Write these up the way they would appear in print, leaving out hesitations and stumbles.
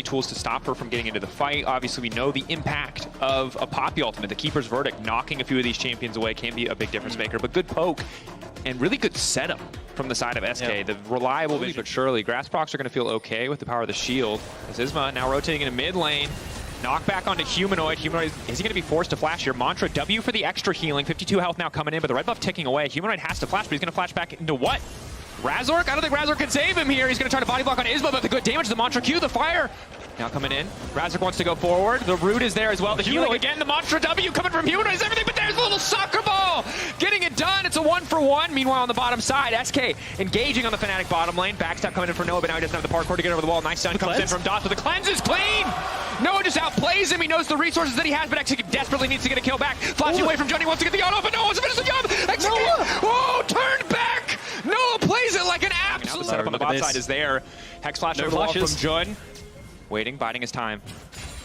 tools to stop her from getting into the fight. Obviously, we know the impact of a Poppy ultimate. The Keeper's Verdict, knocking a few of these champions away can be a big difference maker, but good poke and really good setup from the side of SK. Yeah. The reliable vision, but surely Grass procs are going to feel okay with the power of the shield. As Isma now rotating into mid lane. Knockback onto Humanoid. Humanoid, is he going to be forced to flash here? Mantra, W for the extra healing. 52 health now coming in, but the red buff ticking away. Humanoid has to flash, but he's going to flash back into what? Razork? I don't think Razork can save him here. He's going to try to body block on Isma, but the good damage, the Mantra Q, the fire. Now coming in. Razork wants to go forward. The root is there as well. The healing again. The Mantra W coming from Humanoid is everything, but there's a little soccer ball. Getting it done. It's a 1-for-1. Meanwhile, on the bottom side, SK engaging on the Fnatic bottom lane. Backstab coming in for Noah, but now he doesn't have the parkour to get over the wall. Nice stun comes in from Dots, but the cleanse is clean. Noah just outplays him. He knows the resources that he has, but Execute desperately needs to get a kill back. Flashing away from Johnny, wants to get the auto, but Noah wants to finish the job. Execute. Oh, turned back. Noah plays it like an absolute. The setup on the bot side is there. Hex flash over the wall from Jun. Waiting, biding his time.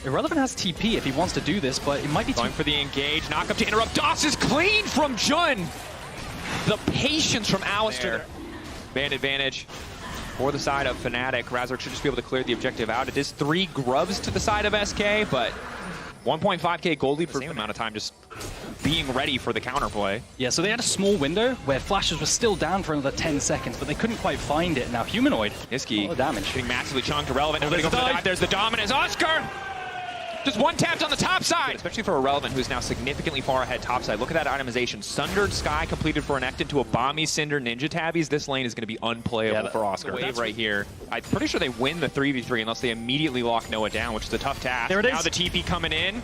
Irrelevant has TP if he wants to do this, but it might be going for the engage. Knock up to interrupt. Doss is clean from Jun. The patience from Alistar. Band advantage for the side of Fnatic. Razork should just be able to clear the objective out. It is 3 grubs to the side of SK, but 1.5k gold lead for the same amount of time just being ready for the counterplay. Yeah, so they had a small window where flashes were still down for another 10 seconds, but they couldn't quite find it. Now Humanoid, Niski, a lot of damage. Getting massively chunked. Irrelevant. There's the dominance. Oscar! Just one tapped on the top side. Especially for Irrelevant, who's now significantly far ahead top side. Look at that itemization. Sundered Sky completed for Enacted to a Bomby Cinder Ninja Tabbies. This lane is going to be unplayable for Oscar. Wave right here. I'm pretty sure they win the 3v3 unless they immediately lock Noah down, which is a tough task. There it is. Now the TP coming in.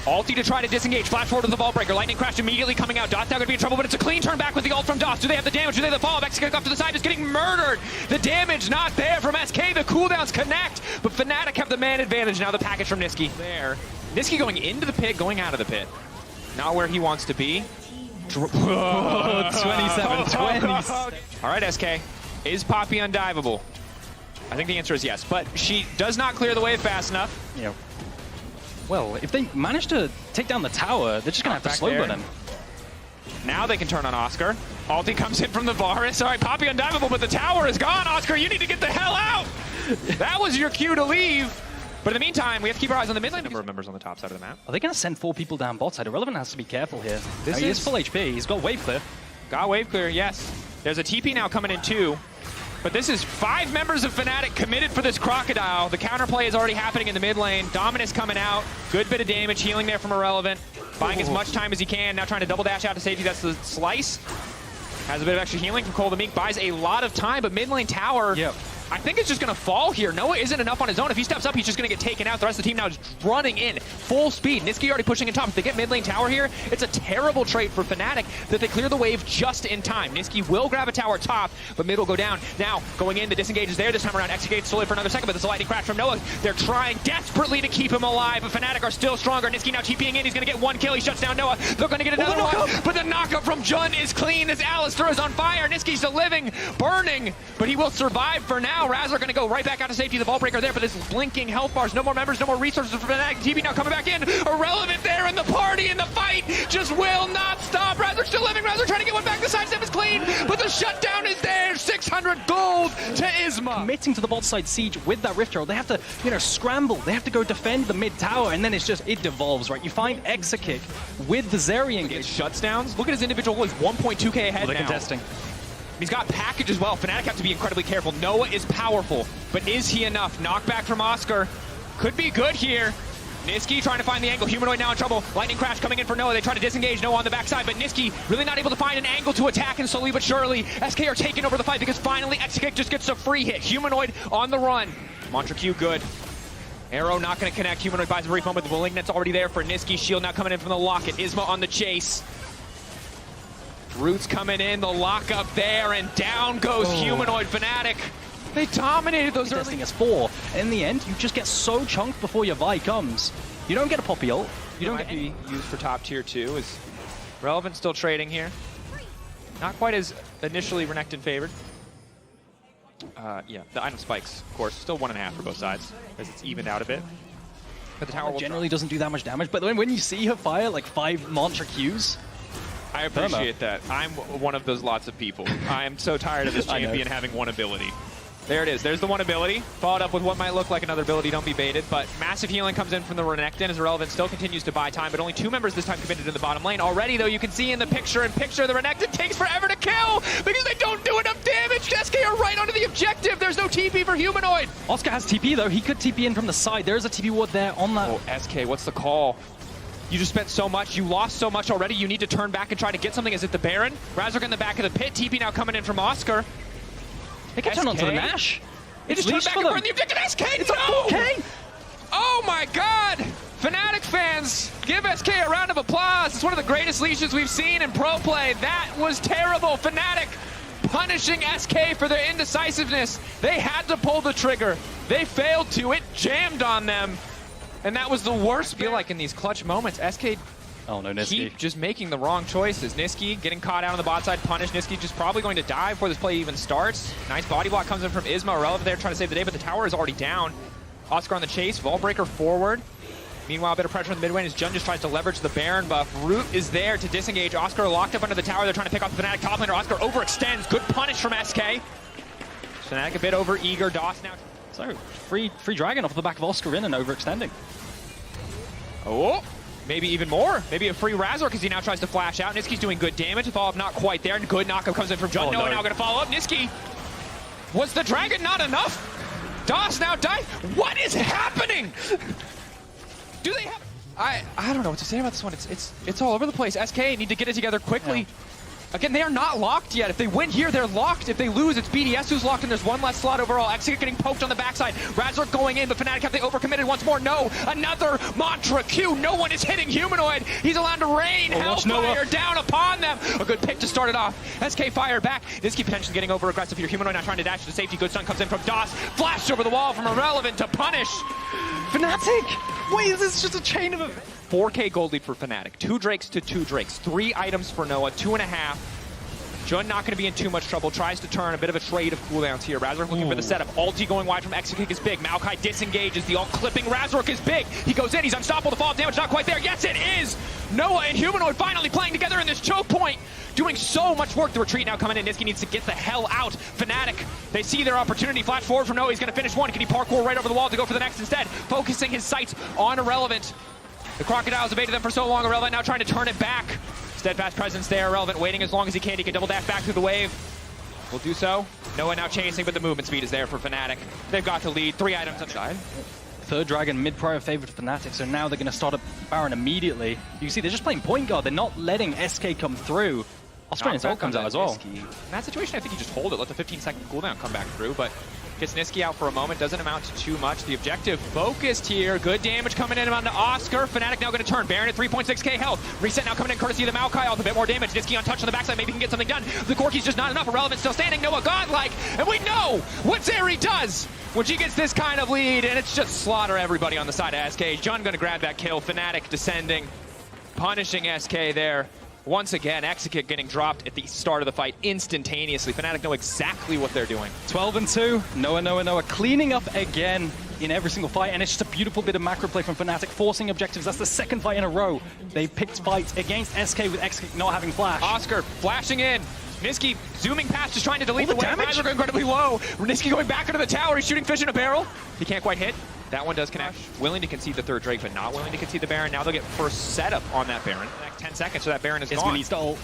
Ulti to try to disengage. Flash forward with the ball breaker. Lightning Crash immediately coming out. Dot's now going to be in trouble, but it's a clean turn back with the ult from Dot. Do they have the damage? Do they have the follow? Mexican off to the side is getting murdered. The damage not there from SK. The cooldowns connect, but Fnatic have the man advantage. Now the package from Niski. There. Niski going into the pit, going out of the pit. Not where he wants to be. 27-20. All right, SK. Is Poppy undiveable? I think the answer is yes, but she does not clear the wave fast enough. Yeah. Well, if they manage to take down the tower, they're just going to have to slow burn him. Now they can turn on Oscar. Ulti comes in from the Varus. All right, Poppy undiveable, but the tower is gone. Oscar, you need to get the hell out. That was your cue to leave. But in the meantime, we have to keep our eyes on the mid lane. Number of members on the top side of the map. Are they going to send 4 people down bot side? Irrelevant has to be careful here. He is full HP. He's got wave clear. Got wave clear, yes. There's a TP now coming in too. But this is 5 members of Fnatic committed for this Crocodile. The counterplay is already happening in the mid lane. Dominus coming out. Good bit of damage, healing there from Irrelevant. Buying as much time as he can. Now trying to double dash out to safety. That's the slice. Has a bit of extra healing from Cole the Meek. Buys a lot of time, but mid lane tower, I think it's just going to fall here. Noah isn't enough on his own. If he steps up, he's just going to get taken out. The rest of the team now is running in full speed. Niski already pushing in top. If they get mid lane tower here, it's a terrible trait for Fnatic that they clear the wave just in time. Niski will grab a tower top, but mid will go down. Now, going in, the disengage is there. This time around, executes slowly for another second, but there's a lightning crash from Noah. They're trying desperately to keep him alive, but Fnatic are still stronger. Niski now TPing in. He's going to get 1 kill. He shuts down Noah. They're going to get another one, but the knockup from Jun is clean as Alistar is on fire. Niski's still living, burning, but he will survive for now. Razor going to go right back out to safety. The ball breaker there, but this blinking health bars. No more members, no more resources for Fnatic. TP now coming back in. Irrelevant there in the party, and the fight just will not stop. Razor still living. Razor trying to get one back. The sidestep is clean, but the shutdown is there. 600 gold to Isma. Committing to the bot side siege with that Rift Herald, they have to, scramble. They have to go defend the mid tower, and then it devolves, right? You find Exakick with the Zeri engage. Shutdowns. Look at his individual goal. He's 1.2k ahead now. Contesting. He's got package as well. Fnatic have to be incredibly careful. Noah is powerful, but is he enough? Knockback from Oscar. Could be good here. Niski trying to find the angle. Humanoid now in trouble. Lightning Crash coming in for Noah. They try to disengage Noah on the backside, but Niski really not able to find an angle to attack, and slowly but surely, SK are taking over the fight because finally Exekick just gets a free hit. Humanoid on the run. Mantra Q good. Arrow not going to connect. Humanoid buys a brief moment. The Malignant's already there for Niski. Shield now coming in from the Locket. Isma on the chase. Roots coming in, the lockup there, and down goes Humanoid. Fnatic. They dominated those early. As 4. In the end, you just get so chunked before your Vi comes. You don't get a Poppy ult. You don't get be used for top tier 2. Is Relevant still trading here? Not quite as initially Renekton favored. Yeah, the item spikes, of course. Still 1.5 for both sides, as it's evened out a bit. But the tower generally doesn't do that much damage, but when you see her fire like 5 Mantra Qs, I appreciate that. I'm one of those lots of people. I am so tired of this champion having one ability. There it is. There's the one ability. Followed up with what might look like another ability. Don't be baited. But massive healing comes in from the Renekton as Irrelevant still continues to buy time. But only 2 members this time committed in the bottom lane. Already, though, you can see in the picture the Renekton takes forever to kill because they don't do enough damage. SK are right onto the objective. There's no TP for Humanoid. Oscar has TP, though. He could TP in from the side. There's a TP ward there on that. Oh, SK, what's the call? You just spent so much. You lost so much already. You need to turn back and try to get something. Is it the Baron? Razork in the back of the pit. TP now coming in from Oscar. They can turn onto the Nash. They just turned back and burned the objective. SK, it's a 4K! Oh my god! Fnatic fans, give SK a round of applause. It's one of the greatest leashes we've seen in pro play. That was terrible. Fnatic punishing SK for their indecisiveness. They had to pull the trigger. They failed to. It jammed on them. And that was the worst. I feel like in these clutch moments, SK oh no, Niski. keep just making the wrong choices. Niski getting caught out on the bot side, punished. Niski just probably going to die before this play even starts. Nice body block comes in from Isma. Irrelevant there trying to save the day, but the tower is already down. Oscar on the chase, Vault Breaker forward. Meanwhile, a bit of pressure on the mid lane as Jun just tries to leverage the Baron buff. Root is there to disengage. Oscar locked up under the tower. They're trying to pick off the Fnatic top laner. Oscar overextends. Good punish from SK. Fnatic a bit over eager. DOS now. So, free Dragon off the back of Oscar in and overextending. Oh! Maybe even more. Maybe a free Razor because he now tries to flash out. Niski's doing good damage. The follow-up not quite there. And good knockup comes in from Jun. Noah now going to follow up. Niski. Was the Dragon not enough? DOS now died. What is happening? Do they have... I don't know what to say about this one. It's all over the place. SK need to get it together quickly. Yeah. Again, they are not locked yet. If they win here, they're locked. If they lose, it's BDS who's locked, and there's one less slot overall. Execute getting poked on the backside. Razork going in, but Fnatic have they overcommitted once more? No. Another Mantra Q. No one is hitting Humanoid. He's allowed to rain Hellfire down upon them. A good pick to start it off. SK fired back. Niski potentially getting over aggressive here. Humanoid not trying to dash to safety. Good stun comes in from DOS. Flashed over the wall from Irrelevant to punish. Fnatic! Wait, is this just a chain of events? 4K gold lead for Fnatic. 2 Drakes to 2 Drakes. 3 items for Noah. 2.5. Jun not going to be in too much trouble. Tries to turn a bit of a trade of cooldowns here. Razork looking for the setup. Ulti going wide from Exekick is big. Maokai disengages. The ult clipping Razork is big. He goes in. He's unstoppable. The fall damage not quite there. Yes, it is. Noah and Humanoid finally playing together in this choke point. Doing so much work. The retreat now coming in. Niski needs to get the hell out. Fnatic, they see their opportunity. Flash forward from Noah. He's going to finish one. Can he parkour right over the wall to go for the next instead? Focusing his sights on Irrelevant. The Crocodiles evaded them for so long. Irrelevant now trying to turn it back. Steadfast presence there. Irrelevant waiting as long as he can. He can double dash back through the wave. Will do so. Noah now chasing, but the movement speed is there for Fnatic. They've got to lead. 3 items on the side. Third Dragon mid-prior favorite for Fnatic, so now they're going to start up Baron immediately. You can see they're just playing point guard. They're not letting SK come through. Australian's ult comes out as well. In that situation, I think you just hold it. Let the 15-second cooldown come back through, but gets Niski out for a moment. Doesn't amount to too much. The objective focused here. Good damage coming in onto Oscar. Fnatic now going to turn. Baron at 3.6k health. Reset now coming in courtesy of the Maokai. Off a bit more damage. Niski untouched on the backside. Maybe he can get something done. The Corki's just not enough. Irrelevant still standing. Noah godlike. And we know what Zeri does when she gets this kind of lead. And it's just slaughter everybody on the side of SK. Jun going to grab that kill. Fnatic descending. Punishing SK there. Once again, Exekick getting dropped at the start of the fight instantaneously. Fnatic know exactly what they're doing. 12-2. Noah cleaning up again in every single fight, and it's just a beautiful bit of macro play from Fnatic, forcing objectives. That's the 2nd fight in a row. They've picked fights against SK with Exekick not having flash. Oscar flashing in. Niski zooming past, just trying to delete the wave. Razork incredibly low. Niski going back into the tower. He's shooting fish in a barrel. He can't quite hit. That one does connect. Willing to concede the 3rd Drake, but not willing to concede the Baron. Now they'll get first setup on that Baron. Next 10 seconds, so that Baron is gone. Needs to ult.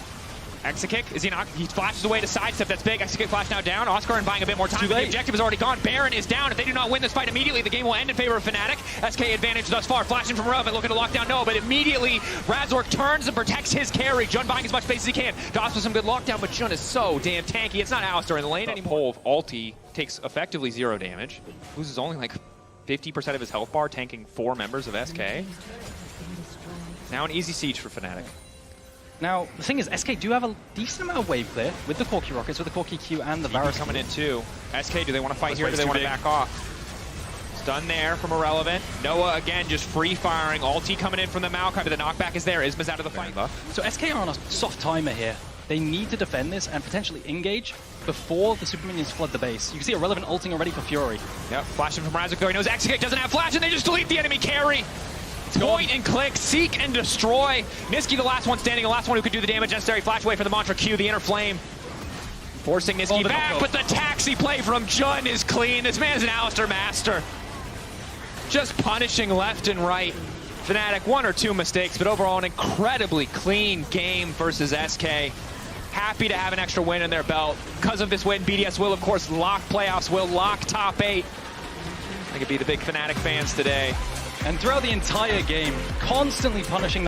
Exekick, is he not? He flashes away to sidestep. That's big. Exekick flash now down. Oscar and buying a bit more time. The objective is already gone. Baron is down. If they do not win this fight immediately, the game will end in favor of Fnatic. SK advantage thus far. Flashing from Relevant, looking to lock down Noah, but immediately Razork turns and protects his carry. Jun buying as much space as he can. DOS with some good lockdown, but Jun is so damn tanky. It's not Alistar in the lane anymore. Pole of ulti takes effectively 0 damage. Loses only like 50% of his health bar, tanking 4 members of SK. Now an easy siege for Fnatic. Now, the thing is, SK do have a decent amount of wave clear with the Corki Rockets, with the Corki Q and the Varus coming in too. SK, do they want to fight here or do they want to back off? Stun there from Irrelevant. Noah again just free firing. Ulti coming in from the Maokai, but the knockback is there. Isma's out of the fight. So SK are on a soft timer here. They need to defend this and potentially engage before the super minions flood the base. You can see Irrelevant ulting already for Fury. Yep, flashing from Razork though. He knows Exekick doesn't have flash and they just delete the enemy carry. Point and click, seek and destroy. Niski the last one standing, the last one who could do the damage necessary. Flash away for the Mantra Q, the inner flame. Forcing Niski the back, knockout. but the taxi play from Jun is clean. This man is an Alistair master. Just punishing left and right. Fnatic, 1 or 2 mistakes, but overall an incredibly clean game versus SK. Happy to have an extra win in their belt. Because of this win, BDS will, of course, lock playoffs, will lock top 8. I could be the big Fnatic fans today. And throughout the entire game, constantly punishing